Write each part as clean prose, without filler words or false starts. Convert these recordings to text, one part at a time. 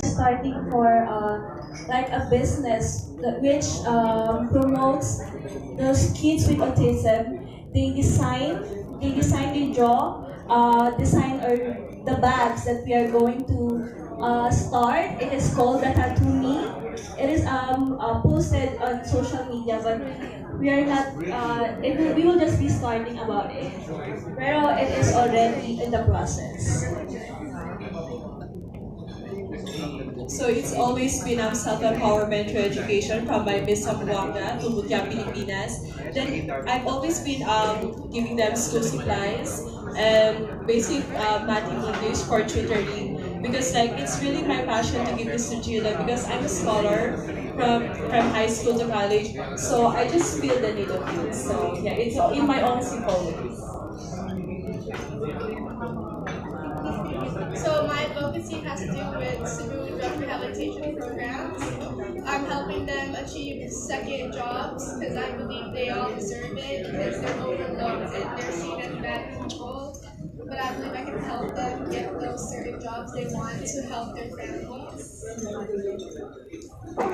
starting for like a business which promotes those kids with autism. They draw, design or the bags that we are going to start. It is called the Tattoo Me. It is posted on social media, but we are not. We will just be starting about it. Pero it is already in the process. So it's always been self-empowerment through education from my Miss Zamboanga to Butia Pilipinas. Then I've always been giving them school supplies and basic math and English for tutoring because like it's really my passion to give this to children because I'm a scholar from high school to college. So I just feel the need of it. So yeah, it's in my own simple ways. So my advocacy has to do with Cebu drug rehabilitation programs. I'm helping them achieve second jobs because I believe they all deserve it because they're overlooked and they're seen as bad people. But I believe I can help them get those certain jobs they want to help their families.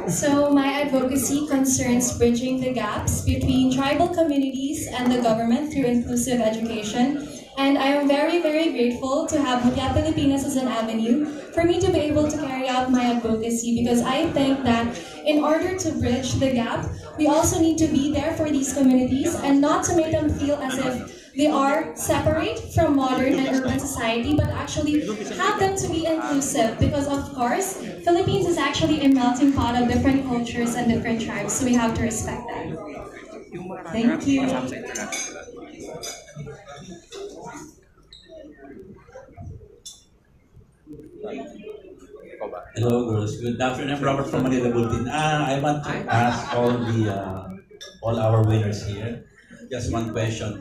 So, my advocacy concerns bridging the gaps between tribal communities and the government through inclusive education. And I am very, very grateful to have Mutya Pilipinas as an avenue for me to be able to carry out my advocacy because I think that in order to bridge the gap, we also need to be there for these communities and not to make them feel as if they are separate from modern and urban society, but actually have them to be inclusive because, of course, Philippines is actually a melting pot of different cultures and different tribes, so we have to respect that. Thank you. Hello, girls. Good afternoon. I'm Robert from Manila Bulletin. I want to ask all our winners here just one question.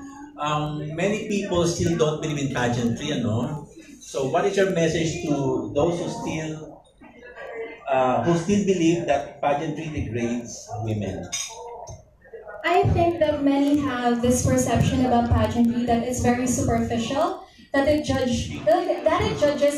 Many people still don't believe in pageantry, ano? So, what is your message to those who still believe that pageantry degrades women? I think that many have this perception about pageantry that it's very superficial, that it judges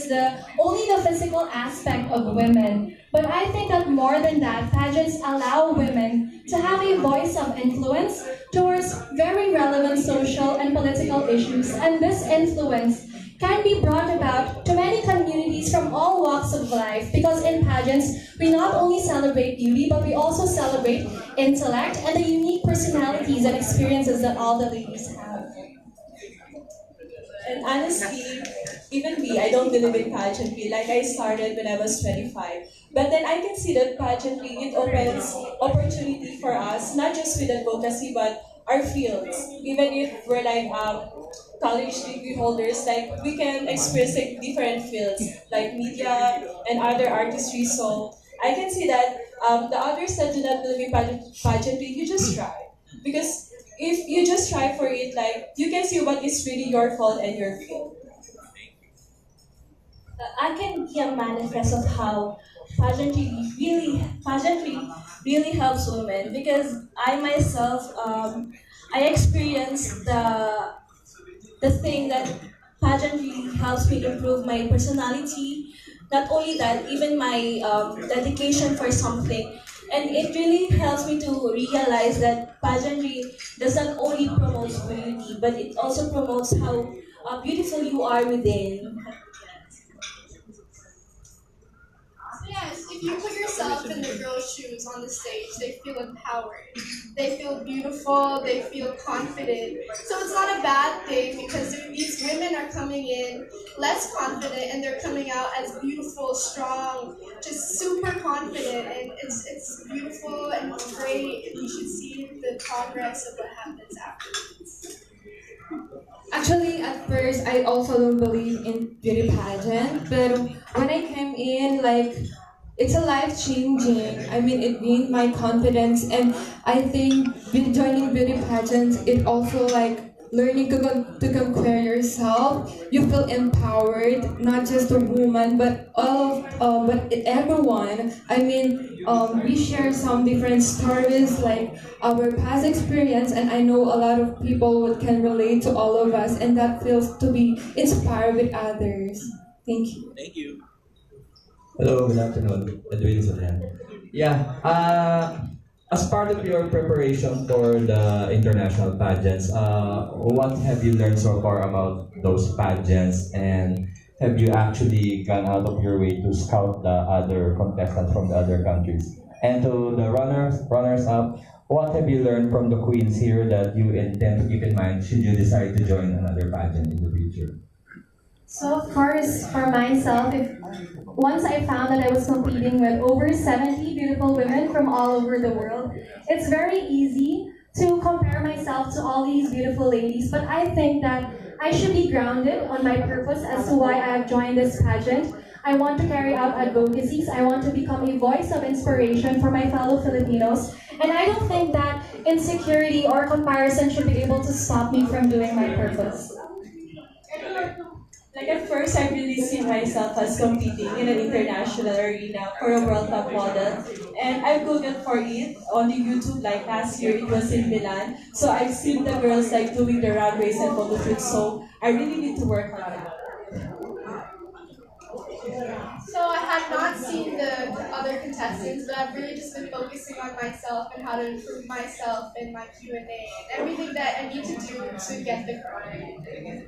the only the physical aspect of women. But I think that more than that, pageants allow women to have a voice of influence towards very relevant social and political issues, and this influence can be brought about to many communities from all walks of life because in pageants we not only celebrate beauty but we also celebrate intellect and the unique personalities and experiences that all the ladies have. And honestly, even me, I don't believe in pageantry. Like I started when I was 25. But then I can see that pageantry, it opens opportunity for us, not just with advocacy, but our fields. Even if we're like college degree holders, like we can experience like different fields, like media and other artistry. So I can see that the others that do not believe in pageantry, you just try. Because if you just try for it, like you can see what is really your fault and your field. I can be a manifest of how pageantry really helps women because I myself I experienced the thing that pageantry helps me improve my personality. Not only that, even my dedication for something. And it really helps me to realize that pageantry does not only promote beauty, but it also promotes how beautiful you are within. So yes, if you put yourself in the girls' shoes on the stage, they feel empowered. They feel beautiful, they feel confident. So it's not a bad thing because these women are coming in less confident and they're coming out as beautiful, strong, just super confident and it's beautiful and it's great and you should see the progress of what happens afterwards. Actually, at first, I also don't believe in beauty pageant, but when I came in, like, it's a life changing. I mean, it gained my confidence, and I think with joining beauty pageants, it also like learning to conquer yourself. You feel empowered, not just a woman, but but everyone. I mean, we share some different stories, like our past experience, and I know a lot of people would can relate to all of us, and that feels to be inspired with others. Thank you. Thank you. Hello, good afternoon. Edwin Solen. Yeah, as part of your preparation for the international pageants, what have you learned so far about those pageants, and have you actually gone out of your way to scout the other contestants from the other countries? And to the runners up, what have you learned from the queens here that you intend to keep in mind should you decide to join another pageant in the future? So of course, for myself, if once I found that I was competing with over 70 beautiful women from all over the world, it's very easy to compare myself to all these beautiful ladies. But I think that I should be grounded on my purpose as to why I have joined this pageant. I want to carry out advocacies. I want to become a voice of inspiration for my fellow Filipinos. And I don't think that insecurity or comparison should be able to stop me from doing my purpose. Like at first, I really see myself as competing in an international arena for a World Cup model. And I've googled for it on the YouTube like last year, it was in Milan. So I've seen the girls like doing the runways and photo shoots, so I really need to work on that. So I had not seen the other contestants, but I've really just been focusing on myself and how to improve myself in my Q&A and everything that I need to do to get the crown.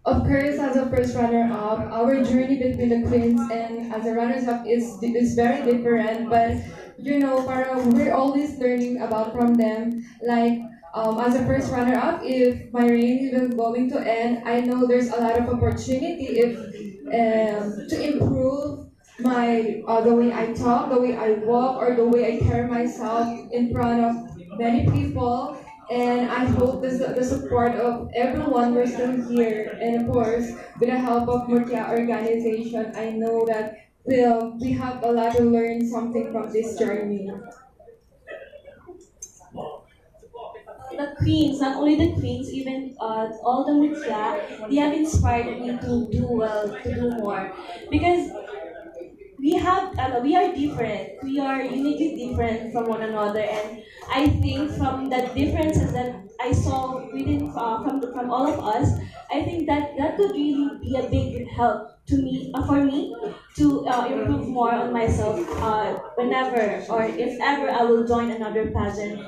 Of course, as a first runner-up, our journey between the queens and as a runners-up is very different. But you know, we're always learning about from them. Like as a first runner-up, if my reign is going to end, I know there's a lot of opportunity if to improve my the way I talk, the way I walk, or the way I carry myself in front of many people. And I hope the support of everyone we're still here. And of course, with the help of Murtia organization, I know that we have a lot to learn something from this journey. The queens, not only the queens, even all the media, they have inspired me to do well, to do more. Because we are different. We are uniquely different from one another, and I think from the differences that I saw within from all of us, I think that that could really be a big help to me for me to improve more on myself whenever or if ever I will join another pageant,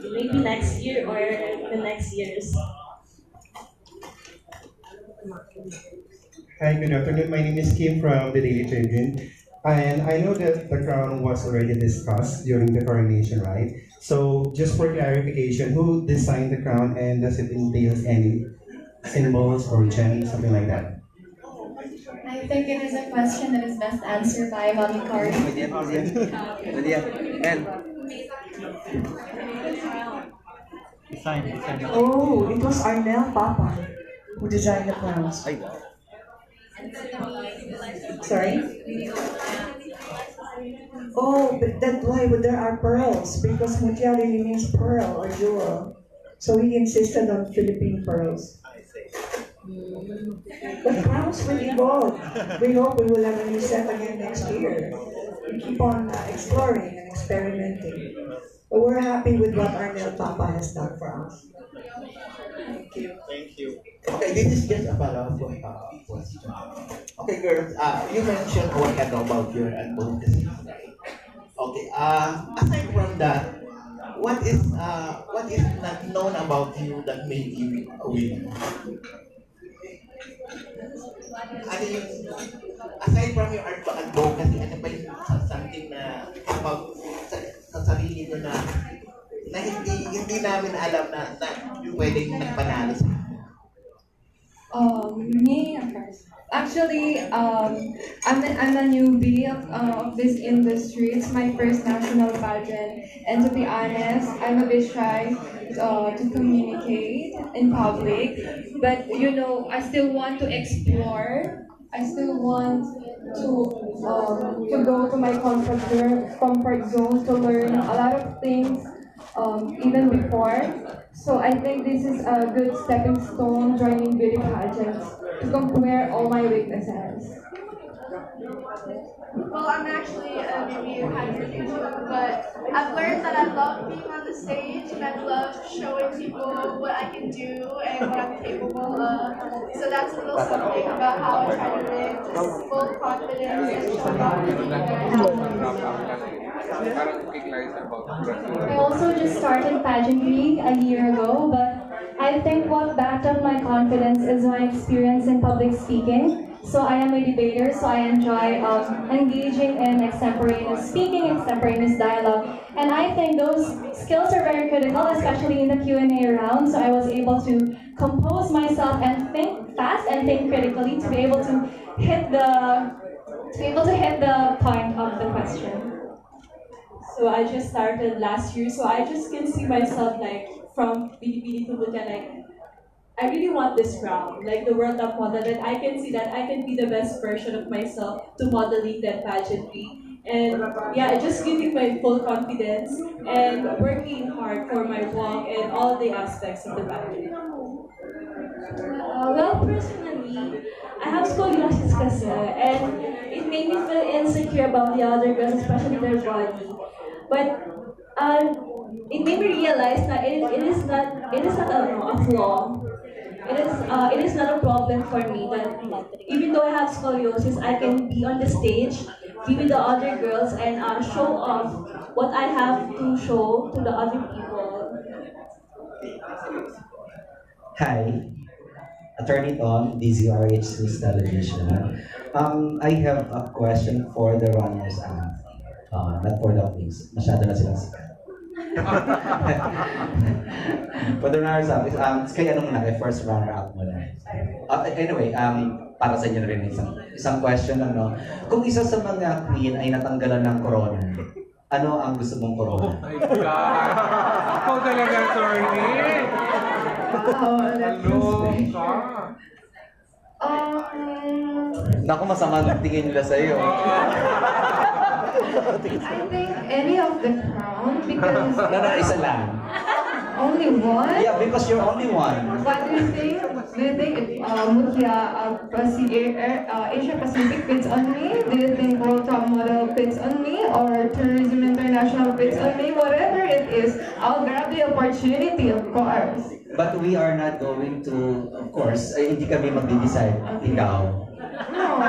maybe next year or the next years. Hi, good afternoon. My name is Kim from the Daily Tribune. And I know that the crown was already discussed during the coronation, right? So just for clarification, who designed the crown and does it entail any symbols or gems, something like that? I think it is a question that is best answered by Mami Kari. Oh, it was Arnel Papa who designed the crowns. Sorry? Oh, but that's why there are pearls, because Mutia really means pearl or jewel. So he insisted on Philippine pearls. The crowns will evolve. We hope we will have a new set again next year. We keep on exploring and experimenting. But we're happy with what Arnel Papa has done for us. Thank you. Okay, this is just a follow-up question. Okay, girls, you mentioned a while ago about your advocacy, right? Okay, aside from that, what is not known about you that made you a winner? Ano yung, aside from your advocacy, ano ba yung something na about sa sarili mo na hindi namin alam na yung pwedeng nagpanalo sa Me first. Actually, I'm a newbie of this industry. It's my first national pageant, and to be honest, I'm a bit shy to communicate in public. But you know, I still want to explore. I still want to go to my comfort zone to learn a lot of things even before. So I think this is a good stepping stone joining beauty pageants to compare all my weaknesses. Well, I'm actually a newbie in pageant too, but I've learned that I love being on the stage and I love showing people what I can do and what I'm capable of. So that's a little something about how I try to live, just full confidence and show off everything that I have. I also just started pageantry a year ago, but I think what backed up my confidence is my experience in public speaking. So I am a debater, so I enjoy engaging in extemporaneous speaking, extemporaneous dialogue. And I think those skills are very critical, especially in the Q&A round. So I was able to compose myself and think fast and think critically to be able to hit the point of the question. So I just started last year, so I just can see myself like from Pilipili to Buta, like I really want this crown, like the World Top Model, that I can see that I can be the best version of myself to modeling that pageantry. And yeah, just giving my full confidence and working hard for my walk and all the aspects of the pageant. Well, personally, I have scoliosis kasi, and it made me feel insecure about the other girls, especially their body. But it made me realize that it is not a flaw. It is not a problem for me that even though I have scoliosis, I can be on the stage, be with the other girls, and show off what I have to show to the other people. Hi, Attorney Tom, DZRH News Television. I have a question for the runners, not for the queens. Masyado na silang sikat. For the runners up, kaya ano muna, kay first runner up muna. Anyway, para sa inyo na rin isang question lang, no? Kung isa sa mga queen ay natanggalan ng corona, ano ang gusto mong corona? Oh my God! Ako talaga, attorney! Hello, Naku, masama ng tingin nila sa'yo. I think any of the crown because No, isa lang. only one. Yeah, because you're only one. What do you think? Do you think if Asia Pacific fits on me? Do you think World Top Model fits on me? Or Tourism International fits on me? Whatever it is, I'll grab the opportunity, of course. But we are not going to, of course, hindi kami mag-decide. Ikaw. No.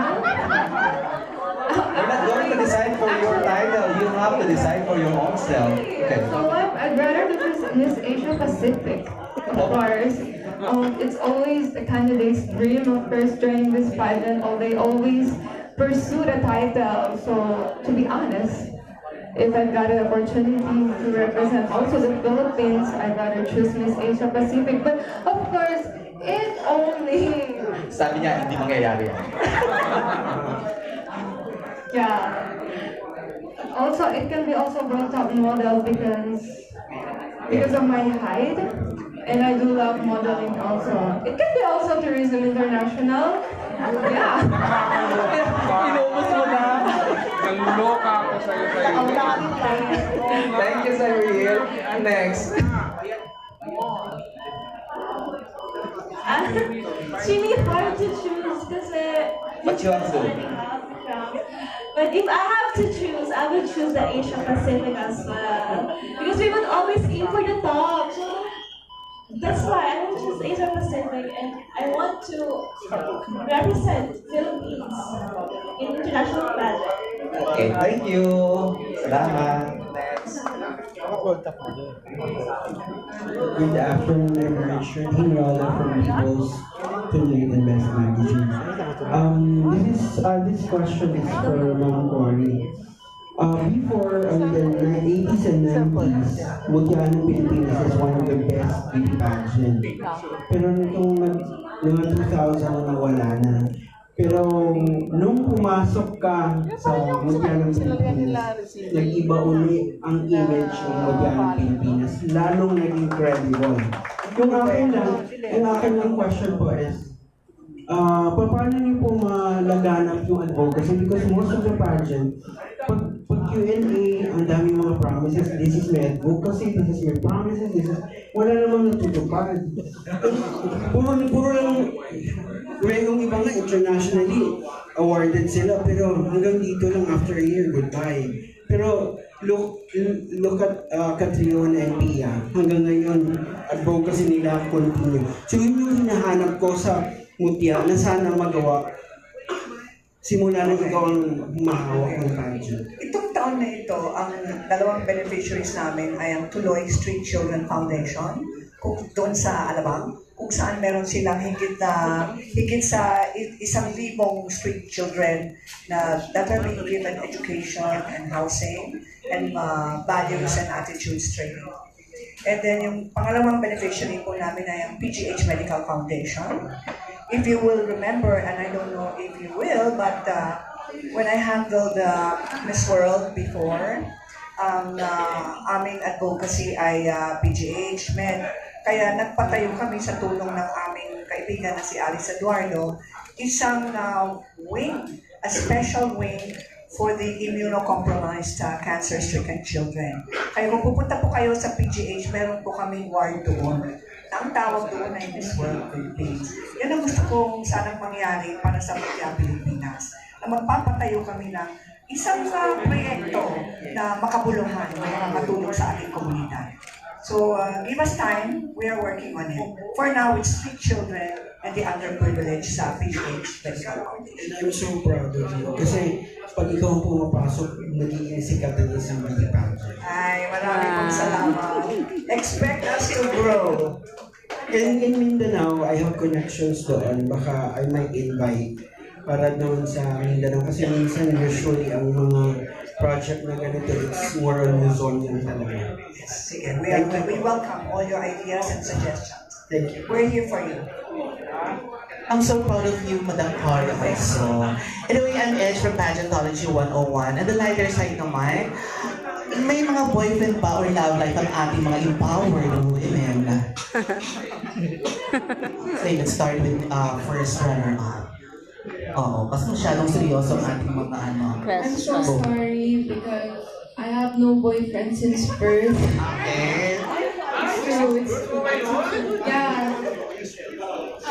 We're not going to decide for your title. You have to decide for your own self. Okay. So I'd rather to choose Miss Asia Pacific, of course. It's always the candidate's dream of first joining this pageant, or they always pursue the title. So to be honest, if I've got an opportunity to represent also the Philippines, I'd rather choose Miss Asia Pacific. But of course, it only... Sabi niya, hindi mangyayari yan. Yeah. Also, it can be also World Top Model because of my height, and I do love modeling also. It can be also Tourism International. Yeah. Inubos mo na. Naloka ako sa'yo. Thank you, Cyril. Next. It's really hard to choose kasi... What you want to do? But if I have to choose, I would choose the Asia Pacific as well. Because we would always aim for the top. So that's why I would choose Asia Pacific, and I want to represent Philippines in international pageant. Okay, thank you. Salamat. Next. Good afternoon, I'm Richard Hinola from People's Tonight and Best Magazine. This question is for Ma'am Cory. Before, in the 80s and 90s, Mutya ng Pilipinas is one of the best beauty pageant. Pero nitong mga 2000 na nawala na. Pero nung pumasok ka sa Mutya ng Pilipinas, nag-iba uli ang image ng Mutya ng Pilipinas, lalong naging credible. Yung akin lang question po is, paano niyo po malaganap yung advocacy? Because most of the pageant, pag Q&A, ang dami mga promises, this is my advocacy, this is my promises, this is, wala namang natutupad. Puro lang, yung iba nga internationally awarded sila, pero hanggang dito lang after a year, goodbye. Pero look at Catriona and Pia, hanggang ngayon, advocacy nila continue. So yun yung hinahanap ko sa Mutya na sana magawa simula na ikaw ang humahawak ng pageant. Itong taon na ito, ang dalawang beneficiaries namin ay ang Tuloy Street Children Foundation, doon sa Alabang, kung saan meron silang higit sa 1,000 street children that are being given education and housing and values and attitudes training. And then yung pangalawang beneficiary po namin ay ang PGH Medical Foundation. If you will remember, and I don't know if you will, but when I handled Miss World before, aming advocacy ay PGH Med. Kaya nagpatayo kami sa tulong ng aming kaibigan na si Alice Eduardo, isang wing, a special wing for the immunocompromised cancer-stricken children. Kaya kung pupunta po kayo sa PGH, meron po kaming ward doon. Ang tawag doon ay Miss World Philippines. Yan ang gusto kong sanang mangyari para sa Mutya Pilipinas. Na magpapatayo kami ng isang proyekto na makabuluhan, na makakatulong sa ating komunidad. So give us time, we are working on it. For now, it's street children and the underprivileged sa PGH Medical Foundation. And I'm so proud of you. Kasi pag ikaw ang pumapasok, nagiging sikat na isang beauty pageant. Ay, maraming pong salamat. Expect us to grow. And in Mindanao, I have connections doon. Baka I might invite para doon sa Mindanao. Kasi minsan usually ang mga project na ganito, it's more on Luzon yung talaga. Sige, we welcome all your ideas and suggestions. Thank you. We're here for you. I'm so proud of you, Madam Cora also. Anyway, I'm Edge from Pageantology 101. And the lighter side naman, may mga boyfriend ba or love life ang ating mga empowered women? Okay, let's start with first runner-up. Oo, kasi masyadong seryoso ang ating mga ano. I'm so sorry because I have no boyfriend since birth. Okay. Yeah.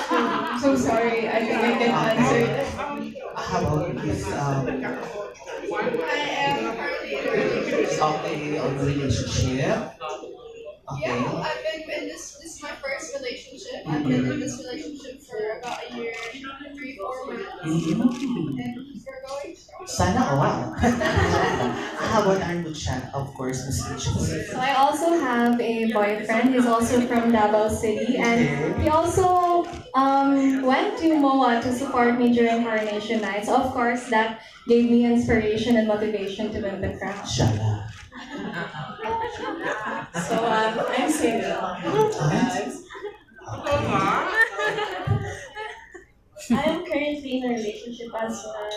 I'm so sorry. I think I can answer that. How about this? I am currently in a relationship. Okay, a relationship. Okay. Yeah, I've been in this is my first relationship. I've been in this relationship for about a year, 3-4 months. And we're going strong. Sana all. How about our Mucha? Of course, Miss Mucha. So I also have a boyfriend. He's also from Davao City, and he also went to MOA to support me during Coronation Night. So of course, that gave me inspiration and motivation to win the crown. Shala. So I'm single. I am currently in a relationship as well.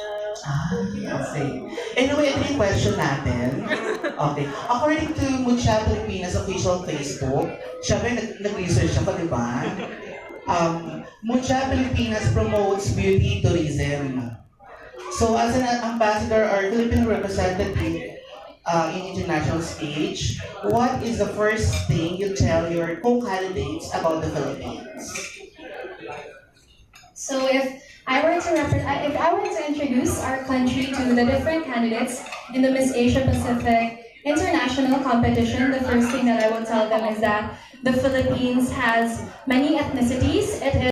Okay. Anyway, ito yung question natin. Okay. According to Mucha Pilipinas official Facebook, syempre nag-research ako, di ba? Mucha Pilipinas promotes beauty tourism. So as an ambassador or Filipino representative in international stage, what is the first thing you tell your co-candidates about the Philippines? So if I were to introduce our country to the different candidates in the Miss Asia Pacific international competition, the first thing that I will tell them is that the Philippines has many ethnicities. It is